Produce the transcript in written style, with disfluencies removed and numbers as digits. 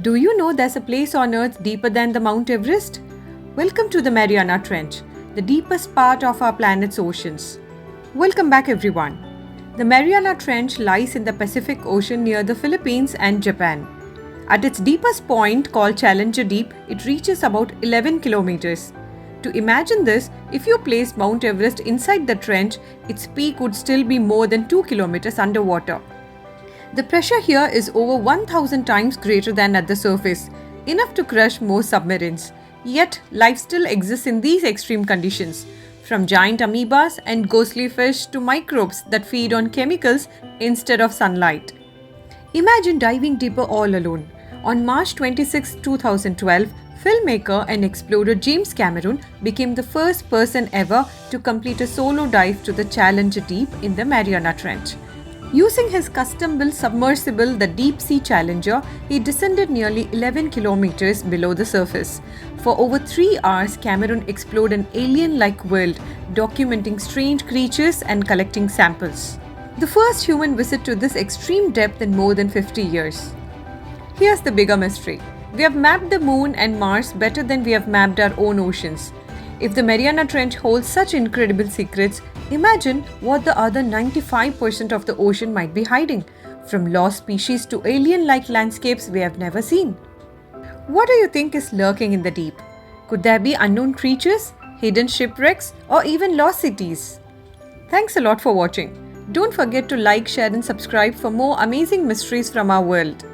Do you know there's a place on Earth deeper than the Mount Everest? Welcome to the Mariana Trench, the deepest part of our planet's oceans. Welcome back, everyone. The Mariana Trench lies in the Pacific Ocean near the Philippines and Japan. At its deepest point, called Challenger Deep, it reaches about 11 kilometers. To imagine this, if you placed Mount Everest inside the trench, its peak would still be more than 2 kilometers underwater. The pressure here is over 1000 times greater than at the surface, enough to crush most submarines. Yet, life still exists in these extreme conditions, from giant amoebas and ghostly fish to microbes that feed on chemicals instead of sunlight. Imagine diving deeper all alone. On March 26, 2012, filmmaker and explorer James Cameron became the first person ever to complete a solo dive to the Challenger Deep in the Mariana Trench. Using his custom-built submersible, the Deep Sea Challenger, he descended nearly 11 kilometers below the surface. For over 3 hours, Cameron explored an alien-like world, documenting strange creatures and collecting samples. The first human visit to this extreme depth in more than 50 years. Here's the bigger mystery. We have mapped the Moon and Mars better than we have mapped our own oceans. If the Mariana Trench holds such incredible secrets, imagine what the other 95% of the ocean might be hiding, from lost species to alien-like landscapes we have never seen. What do you think is lurking in the deep? Could there be unknown creatures, hidden shipwrecks, or even lost cities? Thanks a lot for watching. Don't forget to like, share and subscribe for more amazing mysteries from our world.